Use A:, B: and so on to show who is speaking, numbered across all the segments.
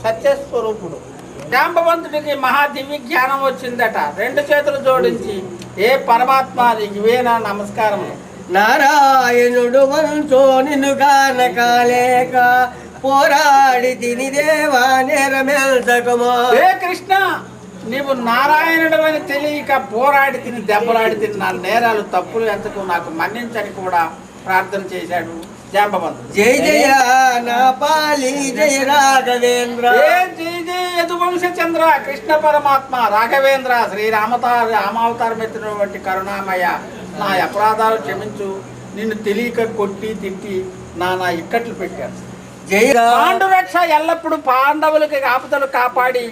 A: సత్యస్వరూపుడు. జాంబవంతుడికి మహాదివ్య జ్ఞానం వచ్చిందట. రెండు చేతులు జోడించి, ఏ పరమాత్మ ఇవేనా నమస్కారం.
B: నారాయణుడు వంచో నిన్ను కానకాలేక పోరాడి తిని దేవా నేరమెల్తకమో.
A: ఏ కృష్ణ, నీవు నారాయణుడు అని తెలియక పోరాడి తిని దెబ్బలాడి తిని నా నేరాలు తప్పులు ఎంతకు నాకు మన్నించని కూడా ప్రార్థన చేశాడు జాంబవంతుడు.
B: జయ జయ నా పాలి జయ రాఘవేంద్ర.
A: జయ జయ యదువంశచంద్ర కృష్ణ పరమాత్మ రాఘవేంద్ర రామావతారం ఎత్తినటువంటి కరుణామయ, నా అపరాధాలు క్షమించు. నిన్ను తెలియక కొట్టి తిట్టి నా ఇక్కట్లు పెట్టాను.
B: జయ
A: పాండురక్ష ఎల్లప్పుడూ పాండవులకి ఆపదలు కాపాడి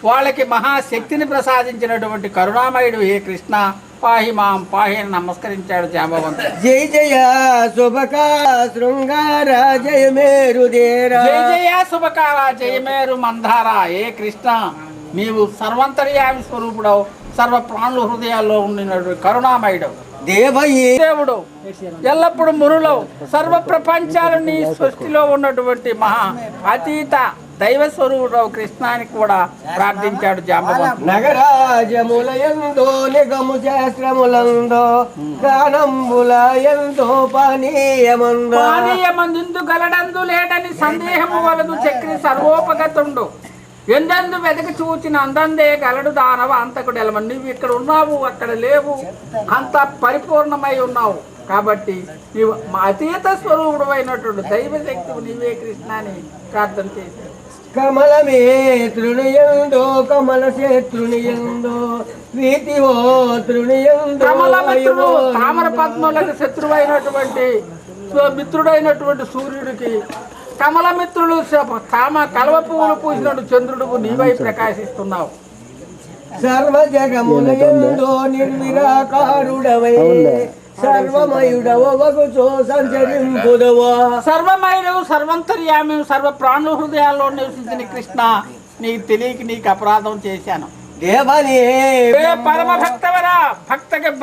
A: వాళ్ళకి మహాశక్తిని ప్రసాదించినటువంటి కరుణామయుడు ఏ కృష్ణ పాహి మాం పాహి అని నమస్కరించాడు జాంబవంతుడు.
B: జయ జయ శుభకా శృంగార జయ మేరుదేరా.
A: జయ జయ శుభకార జయమేరు మందార. ఏ కృష్ణ, నీవు సర్వంతర్యామి స్వరూపుడవు, సర్వ ప్రాణుల హృదయాల్లో ఉండినటువంటి కరుణామయుడు. దేవుడు ఎల్లప్పుడు మురులవు, సర్వ ప్రపంచాలు నీ సృష్టిలో ఉన్నటువంటి మహా అతీత దైవ స్వరూపుడు కృష్ణానికి కూడా ప్రార్థించాడు జాంబవంతుడు.
B: నగరాజములయందో నిగము శాస్త్రములందో గానంబులయందో
A: పానీయమందు గలడందు లేడని సందేహము వలదు చక్రి సర్వోపగతుండు. ఎందెందు వెదకి చూచిన అందందే గలడు దానవ అంతకుడు ఎలమ. నువ్వు ఇక్కడ ఉన్నావు, అక్కడ లేవు, అంత పరిపూర్ణమై ఉన్నావు. కాబట్టి నీవు అతీత స్వరూపుడు అయినటువంటి దైవశక్తి నీవే కృష్ణ అని ప్రార్థన చేశాడు.
B: కమలమే తృణయందో కమల శత్రునియందో వీతివో తృణయందో.
A: కమలమిత్రుడు తామర పద్మలకు శత్రువైనటువంటి మిత్రుడైనటువంటి సూర్యుడికి, కమలమిత్రులు కలవ పువ్వులు పూసినట్టు చంద్రుడు నీవై ప్రకాశిస్తున్నావు.
B: సర్వ జగములయందో నిర్విరాకారుడవై సర్వమయుడవగుచో సంచరింపుదవా.
A: సర్వమయుడు సర్వంతర్యామి సర్వ ప్రాణుల హృదయాల్లో నివసించిన కృష్ణ, నీకు తెలియక నీకు అపరాధం చేశాను.
B: దేవని
A: పరమ భక్తవరా,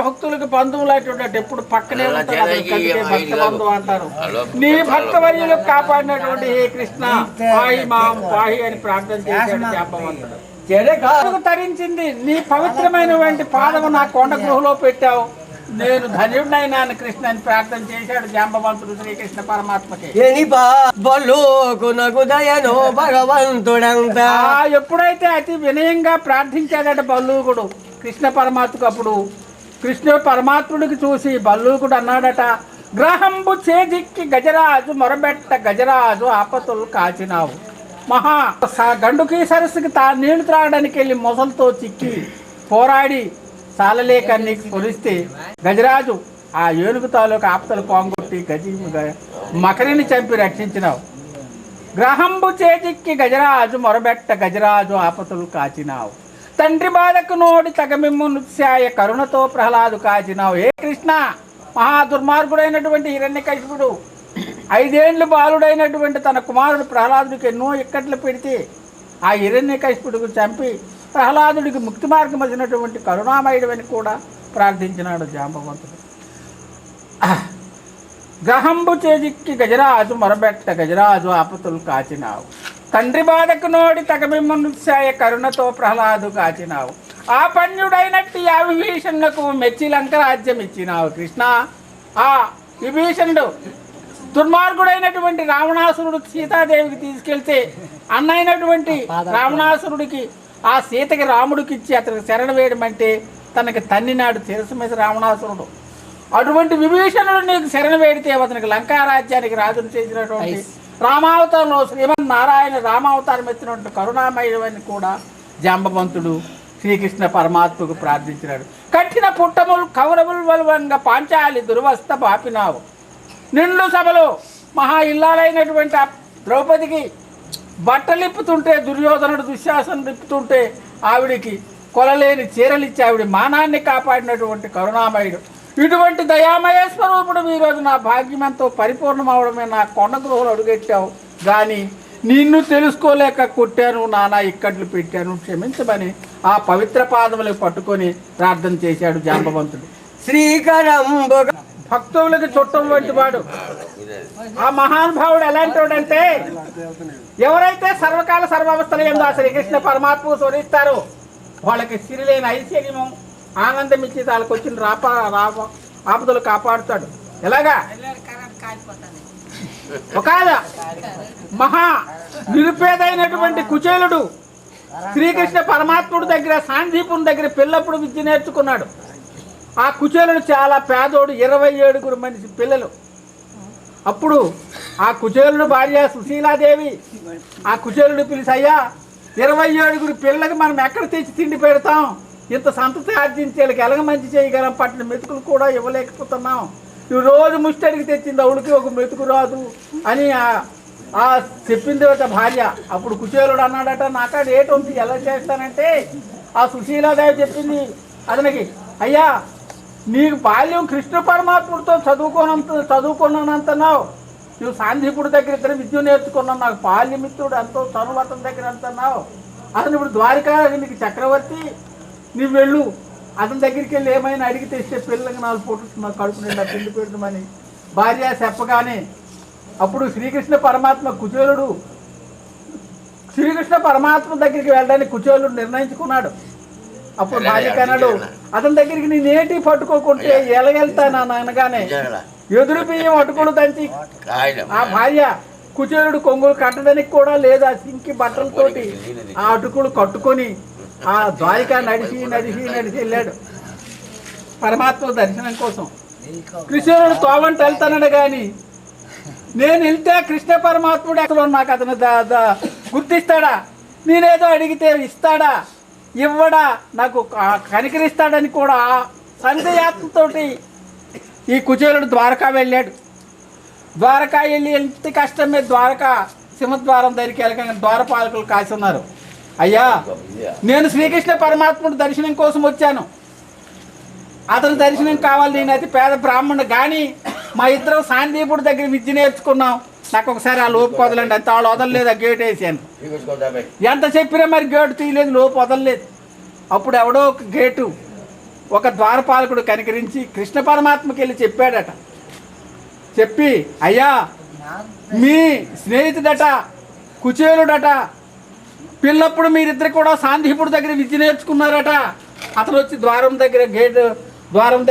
A: భక్తులకు బంధువులు అటువంటి ఎప్పుడు పక్కనే ఉంటారు, భక్త బంధువు అంటారు. నీ భక్తవర్యులకు కాపాడినటువంటి ఏ కృష్ణ పాహి మాం పాహి అని ప్రార్థన చేశాడు జాంబవంతుడు. తరించింది నీ పవిత్రమైనటువంటి పాదము నా కొండ గృహలో పెట్టావు, నేను ధన్యుడినైనాను కృష్ణ అని ప్రార్థన చేశాడు జాంబవంతుడు శ్రీకృష్ణ పరమాత్మకి.
B: భగవంతుడంతా
A: ఎప్పుడైతే అతి వినయంగా ప్రార్థించాడట బల్లూకుడు కృష్ణ పరమాత్మకు, అప్పుడు కృష్ణ పరమాత్ముడికి చూసి బల్లూకుడు అన్నాడట, గ్రహంబు చేజిక్కి గజరాజు మొరబెట్ట గజరాజు ఆపతులు కాచినావు. మహా గండుకి సరస్సుకి నీళ్లు త్రాగడానికి వెళ్ళి మొసలతో చిక్కి పోరాడి చాలలేక నీకు కొలిస్తే గజరాజు ఆ ఏనుగు తాలూకు ఆపతలు పోంగొట్టి మకరిని చంపి రక్షించినావు. గ్రహంబు చేజిక్కి గజరాజు మొరబెట్ట గజరాజు ఆపతులు కాచినావు. తండ్రి బాధకు నోడి తగమిమ్ము నృత్యాయ కరుణతో ప్రహ్లాదు కాచినావు. ఏ కృష్ణ, మహా దుర్మార్గుడైనటువంటి హిరణ్యకశిపుడు 5 ఏళ్ళు బాలుడైనటువంటి తన కుమారుడు ప్రహ్లాదుడికి ఎన్నో ఇక్కట్లు పెడితే ఆ హిరణ్యకశిపుడికి చంపి ప్రహ్లాదుడికి ముక్తి మార్గం వచ్చినటువంటి కరుణామయుడు అని కూడా ప్రార్థించినాడు జాంబవంతుడు. గ్రహంబు చేజిక్కి గజరాజు మొరబెట్ట గజరాజు ఆపతులు కాచినావు. తండ్రి బాధకు నోడి తగమిమ్ము నృత్యాయ కరుణతో ప్రహ్లాదు కాచినావు. ఆ పణ్యుడైనట్టు ఆ విభీషణులకు మెచ్చి లంక రాజ్యం ఇచ్చినావు కృష్ణ. ఆ విభీషణుడు దుర్మార్గుడైనటువంటి రావణాసురుడు సీతాదేవికి తీసుకెళ్తే అన్నైనటువంటి రావణాసురుడికి ఆ సీతకి రాముడికి ఇచ్చి అతనికి శరణ వేయడమంటే తనకి తన్నినాడు శిరస్సు మీద రావణాసురుడు. అటువంటి విభీషణుడు నీకు శరణ వేడితే అతనికి లంకా రాజ్యానికి రాజును చేసినటువంటి రామావతారంలో శ్రీమన్నారాయణ రామావతారం ఎత్తినటువంటి కరుణామయుడు అని కూడా జాంబవంతుడు శ్రీకృష్ణ పరమాత్మకు ప్రార్థించినాడు. కట్టిన పుట్టములు కౌరవులు వలువంగా పాంచాలి దుర్వస్థ పాపినావు. నిండు సభలో మహా ఇల్లాలైనటువంటి ద్రౌపదికి బట్టలు ఇప్పుతుంటే దుర్యోధనుడు దుశ్శాసనుడు ఇప్పుతుంటే ఆవిడికి కొలలేని చీరలిచ్చి ఆవిడ మానాన్ని కాపాడినటువంటి కరుణామయుడు. ఇటువంటి దయామయ స్వరూపుడు ఈరోజు నా భాగ్యమంతో పరిపూర్ణం అవడమే నా కొండ గృహలు అడుగెట్టావు, కానీ నిన్ను తెలుసుకోలేక కొట్టాను, నానా ఇక్కట్లు పెట్టాను, క్షమించమని ఆ పవిత్ర పాదములకు పట్టుకొని ప్రార్థన చేశాడు జాంబవంతుడు.
B: శ్రీకరంబు
A: భక్తువులకి చుట్టం వంటి వాడు. ఆ మహానుభావుడు ఎలాంటి వాడంటే, ఎవరైతే సర్వకాల సర్వావస్థల యందు ఆ శ్రీకృష్ణ పరమాత్మ స్మరిస్తారో వాళ్ళకి సిరిలేని ఐశ్వర్యము ఆనందం ఇచ్చి వాళ్ళకి వచ్చిన ఆపదలు కాపాడుతాడు. ఎలాగా ఒక మహా నిరుపేదైనటువంటి కుచేలుడు శ్రీకృష్ణ పరమాత్ముడి దగ్గర సాందీపుని దగ్గర పిల్లప్పుడు విద్య నేర్చుకున్నాడు. ఆ కుచేలుడు చాలా పేదోడు, 27 మంది పిల్లలు. అప్పుడు ఆ కుచేలుడు భార్య సుశీలాదేవి ఆ కుచేలుడు పిలిచి, అయ్యా 27 పిల్లలకి మనం ఎక్కడ తెచ్చి తిండి పెడతాం, ఇంత సంతతి ఆర్జించేళ్ళకి ఎలాగ మంచి చేయగలం, పట్టిన మెతుకులు కూడా ఇవ్వలేకపోతున్నాం, నువ్వు రోజు ముష్టడికి తెచ్చింది అవుడికి ఒక మెతుకు రాదు అని ఆ చెప్పింది ఒక భార్య. అప్పుడు కుచేలుడు అన్నాడట, నాకాడ ఏటి ఉంది, ఎలా చేస్తానంటే ఆ సుశీలాదేవి చెప్పింది అతనికి, అయ్యా నీకు బాల్యం కృష్ణ పరమాత్ముడితో చదువుకున్నానంటున్నావు, నువ్వు సాందీపుడి దగ్గర ఇద్దరు విద్య నేర్చుకున్నావు, నాకు బాల్యమిత్రుడు ఎంతో చనువు అతని దగ్గర అంటున్నావు, అతను ఇప్పుడు ద్వారకా నీకు చక్రవర్తి, నువ్వు వెళ్ళు అతని దగ్గరికి వెళ్ళి ఏమైనా అడిగి తెస్తే పిల్లలకి 4 పూటలు కడుపు నిండా పిండి పెడతామని భార్య చెప్పగానే అప్పుడు శ్రీకృష్ణ పరమాత్మ కుచేలుడు శ్రీకృష్ణ పరమాత్మ దగ్గరికి వెళ్ళడానికి కుచేలుడు నిర్ణయించుకున్నాడు. అప్పుడు భార్య కన్నాడు, అతని దగ్గరికి నేనేటి పట్టుకోకుంటే ఎలాగెళ్తానా అనగానే ఎదురు బియ్యం అటుకులు దంచి ఆ భార్య కుచేలుడు కొంగులు కట్టడానికి కూడా లేదు, ఆ సింకి బట్టలతోటి ఆ అటుకులు కట్టుకొని ఆ ద్వారిక నడిచి నడిచి నడిచి వెళ్ళాడు పరమాత్మ దర్శనం కోసం. కృష్ణుడు తోవంట వెళ్తానడు కానీ నేను వెళ్తే కృష్ణ పరమాత్ముడు ఎక్కడ నాకు అతను గుర్తిస్తాడా, నేనేదో అడిగితే ఇస్తాడా ఇవ్వడా, నాకు కనికరిస్తాడని కూడా సందేహాత్మతోటి ఈ కుచేలుడు ద్వారకా వెళ్ళాడు. ద్వారకా వెళ్ళి ఎంత కష్టం మీద ద్వారకా సింహద్వారం దగ్గరికి వెళ్ళక ద్వారపాలకులు కాసి ఉన్నారు. అయ్యా నేను శ్రీకృష్ణ పరమాత్ముడు దర్శనం కోసం వచ్చాను, అతని దర్శనం కావాలి, నేను అతి పేద బ్రాహ్మణుడు కానీ మా ఇద్దరం సాందీపుడి దగ్గర విద్య నేర్చుకున్నాం, నాకు ఒకసారి ఆ లోపు వదలండి అంత వాళ్ళు వదలలేదు, ఆ గేట్ వేసాను, ఎంత చెప్పినా మరి గేటు తీయలేదు, లోపు వదలలేదు. అప్పుడు ఎవడో ఒక గేటు ఒక ద్వారపాలకుడు కనికరించి కృష్ణ పరమాత్మకి వెళ్ళి చెప్పాడట, చెప్పి అయ్యా మీ స్నేహితుడట కుచేలుడట పిల్లప్పుడు మీరిద్దరు కూడా సాందీపుడి దగ్గర విద్య నేర్చుకున్నారట, అతను వచ్చి ద్వారం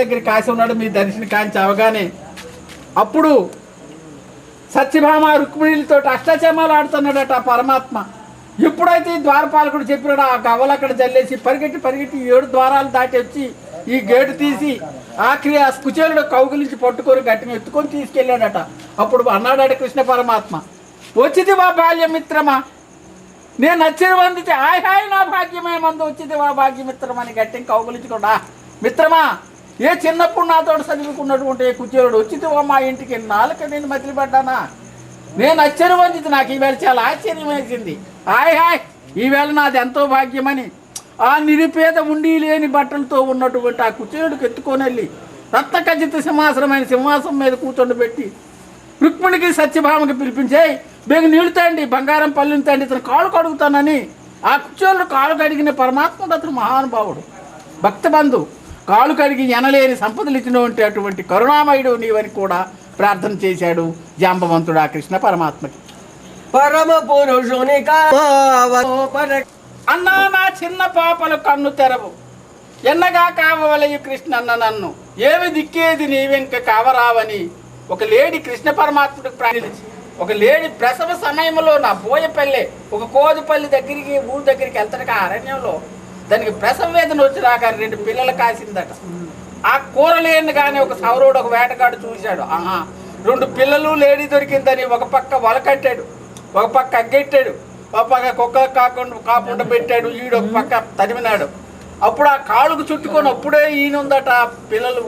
A: దగ్గర కాసి ఉన్నాడు, మీ దర్శనం కాంచి అవగానే అప్పుడు సత్యభామ రుక్మిణిలతో అష్టాచమాలు ఆడుతున్నాడట పరమాత్మ. ఎప్పుడైతే ఈ ద్వారపాలకుడు చెప్పినాడు ఆ గవ్వలు అక్కడ జల్లేసి పరిగెట్టి 7 ద్వారాలు దాటి వచ్చి ఈ గేటు తీసి ఆఖరి ఆ కుచేలుడు కౌగులించి పట్టుకొని గట్టిని ఎత్తుకొని తీసుకెళ్ళాడట. అప్పుడు అన్నాడట కృష్ణ పరమాత్మ, వచ్చింది మా బాల్యమిత్రమా, నేను నచ్చిన వందితే హాయ్ హాయ్ నా భాగ్యమే మందు వచ్చింది మా భాగ్యమిత్రమా అని గట్టిని కౌగులించుకోడా, మిత్రమా ఏ చిన్నప్పుడు నాతో చదువుకున్నటువంటి కుచేలుడు వచ్చింది మా ఇంటికి, నాలుక నేను మతిలిపడ్డానా, నేను నచ్చిన వందితే నాకు ఈవేళ చాలా ఆశ్చర్యం వేసింది, హాయ్ హాయ్ ఈవేళ నాది ఎంతో భాగ్యమని ఆ నిరుపేద ఉండి లేని బట్టలతో ఉన్నటువంటి ఆ కుచేలుడికి ఎత్తుకొని వెళ్ళి రత్నఖచిత సింహాసనమైన సింహాసనం మీద కూర్చొని రుక్మిణికి సత్యభామకి పిలిపించే బేగ నీళ్ళు తండి, బంగారం పళ్ళుని తండి, ఇతను కాళ్ళు కడుగుతానని ఆ కుచేలుడు కాళ్ళు కడిగిన పరమాత్ముడు అతను మహానుభావుడు భక్తబంధు, కాళ్ళు కడిగి ఎనలేని సంపదలు ఇచ్చినటువంటి అటువంటి కరుణామయుడు నీవని కూడా ప్రార్థన చేశాడు జాంబవంతుడు ఆ కృష్ణ పరమాత్మకి.
B: పరమ పురుషుని
A: అన్నా నా చిన్న పాపలు కన్ను తెరవు, ఎన్నగా కావలయు కృష్ణ అన్న నన్ను, ఏమి దిక్కేది నీవెంక కావరావని ఒక లేడీ కృష్ణ పరమాత్ముడికి ప్రార్థించి, ఒక లేడీ ప్రసవ సమయంలో నా బోయపల్లె ఒక కోదిపల్లి దగ్గరికి ఊరి దగ్గరికి వెళ్తాడు ఆ అరణ్యంలో, దానికి ప్రసవ వేదన వచ్చి రాక 2 పిల్లలు కాసిందట. ఆ కూరలేని కానీ ఒక సౌరుడు ఒక వేటగాడు చూశాడు, 2 పిల్లలు లేడీ దొరికిందని ఒక పక్క వలకట్టాడు, ఒక పక్క అగ్గెట్టాడు, ఒక పక్క కుక్క కాకుండా పెట్టాడు, ఈడు ఒక పక్క తరిమినాడు. అప్పుడు ఆ కాళ్ళకు చుట్టుకొని అప్పుడే ఈయనుందట పిల్లలు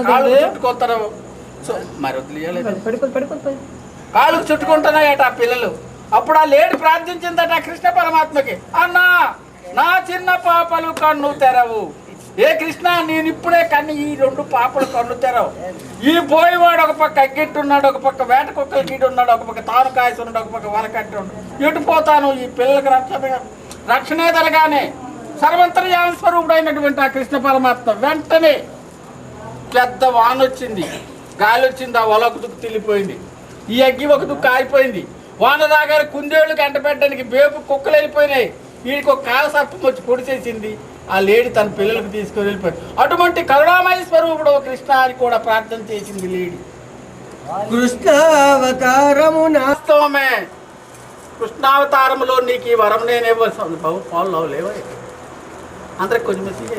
A: కాళ్ళకు చుట్టుకుంటారు, మరి వదిలేయలేదు కాళ్ళకు చుట్టుకుంటున్నాయట ఆ పిల్లలు. అప్పుడు ఆ లేడి ప్రార్థించిందట కృష్ణ పరమాత్మకి, అన్నా నా చిన్న పాపలు కన్ను తెరవు, ఏ కృష్ణ నేను ఇప్పుడే కన్ను ఈ 2 పాపలు కన్ను తెరవు, ఈ పోయేవాడు ఒక పక్క అగ్గెట్టున్నాడు, ఒక పక్క వేట కుక్కలు గీడు ఉన్నాడు, ఒక పక్క తాను కాసి ఉన్నాడు, ఒక పక్క వలకట్టి ఉన్నాడు, ఎటుపోతాను ఈ పిల్లలకు రక్షణే తరగానే సర్వంతర్యామ స్వరూపుడైనటువంటి ఆ కృష్ణ పరమాత్మ వెంటనే పెద్ద వానొచ్చింది. గాలి వచ్చింది, ఆ ఒల ఒక దుక్కు తిల్లిపోయింది, ఈ అగ్గి ఒక దుక్కు ఆగిపోయింది. వాన రాగానే కుందేళ్ళు గంట పెట్టడానికి బేపు కుక్కలు వెళ్ళిపోయినాయి. వీడికి ఒక కాల సర్పం వచ్చి పొడిచేసింది. ఆ లేడీ తన పిల్లలకు తీసుకొని వెళ్ళిపోయింది. అటువంటి కరుణామయ స్వరూపుడు కృష్ణ అని కూడా ప్రార్థన చేసింది లేడీ.
B: కృష్ణావతారమున
A: వాస్తవమే, కృష్ణావతారములో నీకు ఈ వరం నేను ఇవ్వాల్సి ఉంది. బాబు పాలు లేవా అందరికి కొంచెం మెసేజ్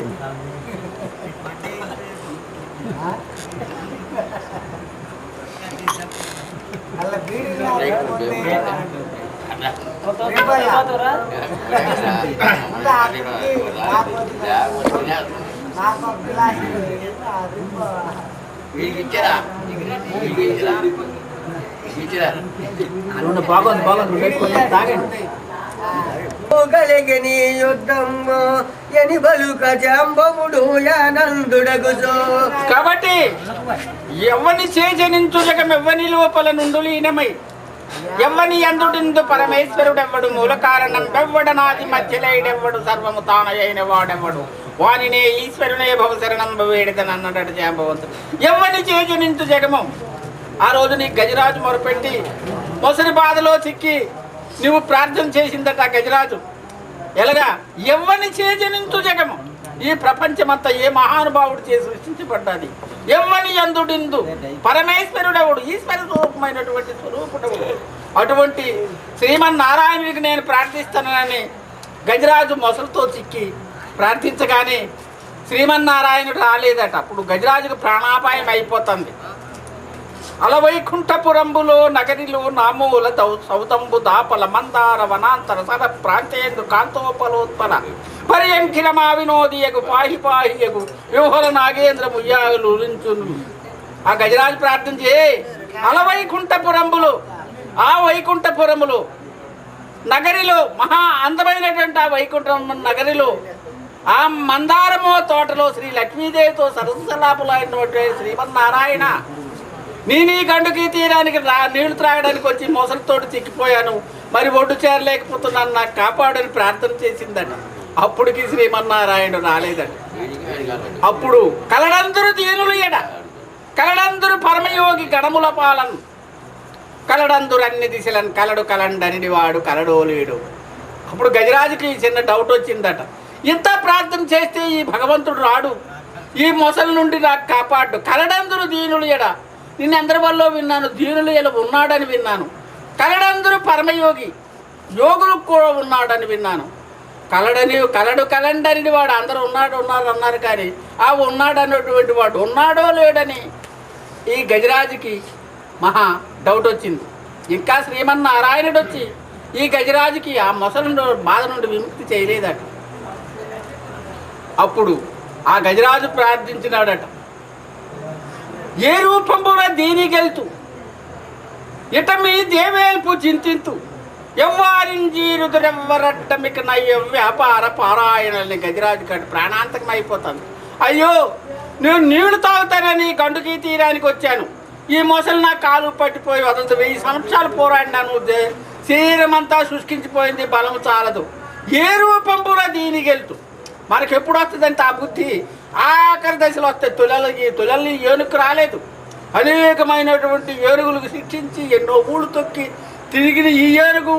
A: బాగుంది తాగండి.
B: కలిగిని యుద్ధము ఎని బలుక జాంబవుడు యానందుడగుజో.
A: కాబట్టి ఎవ్వని చేజనించు జగమెవ్వని లోపల నుండు లీనమై ఎవ్వని ఎందుడిందు పరమేశ్వరుడెవ్వడు మూల కారణం వెవ్వడనాది మధ్యలేడెవ్వడు సర్వము తానయైన వాడెవ్వడు వానినే ఈశ్వరునే భవశరణం వేడితనన్నట జాంబవంతుడు. ఎవ్వని చేజనించు జగము. ఆ రోజు నీ గజరాజు మొరపెట్టి మొసరి బాధలో చిక్కి నువ్వు ప్రార్థన చేసిందట గజరాజు. ఎలాగా? ఎవ్వని చేజనించు జగము. ఈ ప్రపంచమంతా ఏ మహానుభావుడు చేసి సృష్టించబడ్డది. ఎవ్వని యందుడిందు పరమేశ్వరుడవుడు, ఈశ్వర స్వరూపమైనటువంటి స్వరూపుడవుడు. అటువంటి శ్రీమన్నారాయణుడికి నేను ప్రార్థిస్తానని గజరాజు మొసలతో చిక్కి ప్రార్థించగానే శ్రీమన్నారాయణుడు రాలేదట. అప్పుడు గజరాజుకు ప్రాణాపాయం అయిపోతుంది. అలవైకుంఠపురంబులో నగరిలో నామూల సౌతంబు దాపల మందార వనాంతర సర ప్రాంతేందు కాంతోపలోత్పల పర్యంకిర మా వినోదియగు పాహి పాహియగు వ్యూహల నాగేంద్ర ముయ్యాలుంచును. ఆ గజరాజు ప్రార్థన చేయి. అలవైకుంఠపురంబులు, ఆ వైకుంఠపురములు నగరిలో మహా అందమైనటువంటి ఆ వైకుంఠం నగరిలో ఆ మందారమో తోటలో శ్రీ లక్ష్మీదేవితో సరస్సలాపులైనటువంటి శ్రీమన్నారాయణ, నీ గండుకి తీరానికి నీళ్లు త్రాగడానికి వచ్చి మొసలితోటి చిక్కిపోయాను, మరి ఒడ్డు చేరలేకపోతున్నాను, నాకు కాపాడని ప్రార్థన చేసిందట. అప్పుడుకి శ్రీమన్నారాయణుడు రాలేదట. అప్పుడు కలడందరూ దీనులు ఎడ కలడందరూ పరమయోగి గణముల పాలన్ కలడందరూ అన్ని దిశలను కలడు కలండని వాడు కలడో లేడు. అప్పుడు గజరాజుకి చిన్న డౌట్ వచ్చిందట. ఇంత ప్రార్థన చేస్తే ఈ భగవంతుడు రాడు, ఈ మొసలి నుండి నాకు కాపాడు. కలడందరూ దీనులు ఎడ, నిన్నెందరి వల్ల విన్నాను, దీనులు ఎలా ఉన్నాడని విన్నాను. కలడందరూ పరమయోగి, యోగులు కూడా ఉన్నాడని విన్నాను. కలడు కలండని వాడు అందరూ ఉన్నారు అన్నారు, కానీ ఆ ఉన్నాడు అన్నటువంటి వాడు ఉన్నాడో లేడని ఈ గజరాజుకి మహా డౌట్ వచ్చింది. ఇంకా శ్రీమన్నారాయణుడు వచ్చి ఈ గజరాజుకి ఆ మొసలి బాధ నుండి విముక్తి చేయలేదట. అప్పుడు ఆ గజరాజు ప్రార్థించినాడట. ఏ రూపంలో దీనికెళ్తూ ఇట మీ దేవేల్పు చింతింతు ఎవ్వారింజీరుదురెవ్వరట్టమిక నయ్య వ్యాపార పారాయణల్ని గజరాజు కట్టి ప్రాణాంతకం అయిపోతుంది. అయ్యో, నేను నీళ్లు తాగుతానని గండుకి తీరానికి వచ్చాను, ఈ మొసలు నా కాలు పట్టిపోయి వదంత 1000 సంవత్సరాలు పోరాడినాను, శరీరం అంతా శుష్కించిపోయింది, బలం చాలదు. ఏ రూపంలో దీనికెళ్తూ మనకు ఎప్పుడు వస్తుందంటే ఆ బుద్ధి ఆఖరి దశలో వస్తాయి. తొలలు ఏనుగు రాలేదు, అనేకమైనటువంటి ఏనుగులకు శిక్షించి ఎన్నో ఊళ్ళు తొక్కి తిరిగిన ఈ ఏనుగు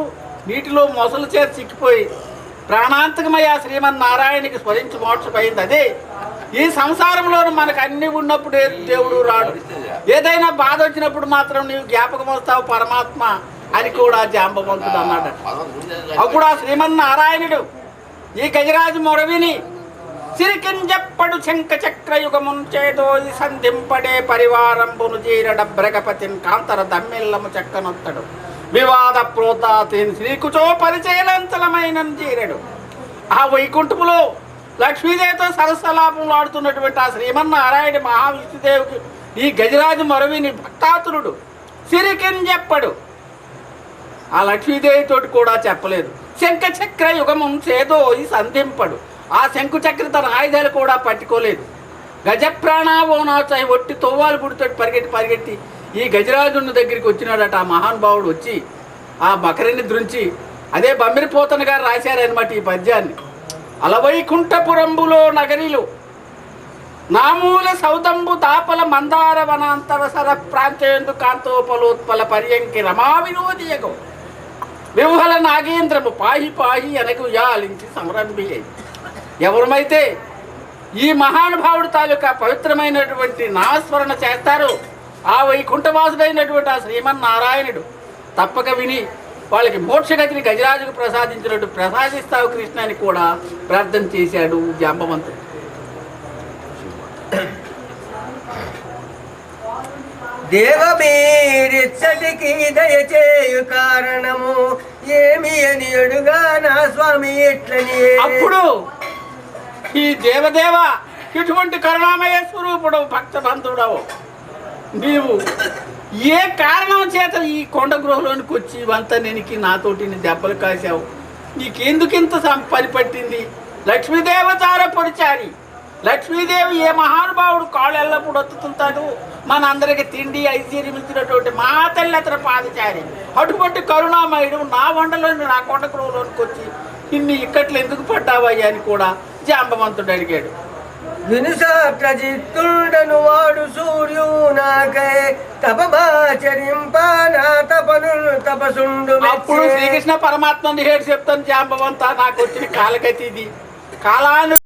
A: నీటిలో మొసలు చేరి చిక్కిపోయి ప్రాణాంతకమయ్యా శ్రీమన్నారాయణకి స్మరించి మోక్షపోయింది. అదే ఈ సంసారంలోనూ మనకు అన్ని ఉన్నప్పుడు దేవుడు రాడు, ఏదైనా బాధ వచ్చినప్పుడు మాత్రం నీవు జ్ఞాపకం వస్తావు పరమాత్మ అని కూడా జాంబవంతుడు అన్నాడు. అప్పుడు ఆ శ్రీమన్నారాయణుడు ఈ గజరాజు మొరవిని సిరికింజప్పడు శంఖ చక్రయుగమున్ చేదోది సంధింపడే పరివారంబును జీరడ బ్రగపతిన్ కాంతర దమ్మిల్లము చెక్కనొత్తడు వివాద ప్రోతాతిన్ శ్రీకుచో పరిచయలంచలమైన జీరడు. ఆ వైకుంఠములో లక్ష్మీదేవితో సరస్సలాపంలో ఆడుతున్నటువంటి ఆ శ్రీమన్నారాయణ మహావిష్ణుదేవికి ఈ గజరాజు మొరవిని భక్తాతురుడు సిరికింజప్పడు. ఆ లక్ష్మీదేవితోటి కూడా చెప్పలేదు. శంఖ చక్ర యుగము చేదోయి సంధింపడు. ఆ శంకు చక్ర తన ఆయుధాలు కూడా పట్టుకోలేదు. గజప్రాణావోనాచై ఒట్టి తోవాలు పుడితోటి పరిగెట్టి ఈ గజరాజున్న దగ్గరికి వచ్చినాడట. ఆ మహానుభావుడు వచ్చి ఆ బకరిని దృంచి, అదే బమ్మిరిపోతన గారు రాశారనమాట ఈ పద్యాన్ని. అలవైకుంఠపురంబులో నగరిలో నామూల సౌదంబు తాపల మందార వనాంతర సర ప్రాంతేందు కాంతోపలోత్పల పర్యంకి రమా వినోదియగు విహల నాగేంద్రము పాహి పాహి అనకు యాలించి సంరంభి అయి. ఎవరమైతే ఈ మహానుభావుడు తాలూకా పవిత్రమైనటువంటి నామస్మరణ చేస్తారో ఆ వైకుంఠవాసుడైనటువంటి ఆ శ్రీమన్నారాయణుడు తప్పక విని వాళ్ళకి మోక్షగతిని గజరాజుకు ప్రసాదించినట్టు ప్రసాదిస్తావు కృష్ణ అని కూడా ప్రార్థన చేశాడు జాంబవంతుడు.
B: దేవ మీరిచ్చటికి దయచేయు కారణము ఏమి అని అడుగా నా స్వామి ఎట్లని.
A: అప్పుడు ఈ దేవదేవ ఇటువంటి కరుణామయ స్వరూపుడు భక్త బంధువుడవు నీవు ఏ కారణం చేత ఈ కొండ గృహలోనికి వచ్చి ఇవంతా నెనికి నాతోటి నీ దెబ్బలు కాశావు? నీకెందుకింత పని పట్టింది? లక్ష్మీదేవతార పొడిచారి. లక్ష్మీదేవి ఏ మహానుభావుడు కాళ్ళు ఎల్లప్పుడు ఒత్తుతుంటాడు. మనందరికి తిండి ఐశ్వర్యం ఇచ్చినటువంటి మా తల్లి అతను పాదచారి. అటువంటి కరుణామయుడు నా వండలోని నా కొండ గృహలోనికి వచ్చి ఇన్ని ఇక్కట్లు ఎందుకు పడ్డావయ్యా అని కూడా జాంబవంతుడు అడిగాడు.
B: వినుసాత్రజిత్తుండను వాడు సూర్యు నాకై తపమాచరింప నా తపను తపసుండు.
A: అప్పుడు శ్రీకృష్ణ పరమాత్మ హేడు చెప్తాను, జాంబవంత నాకు వచ్చిన కాలగతి ఇది. కాలాను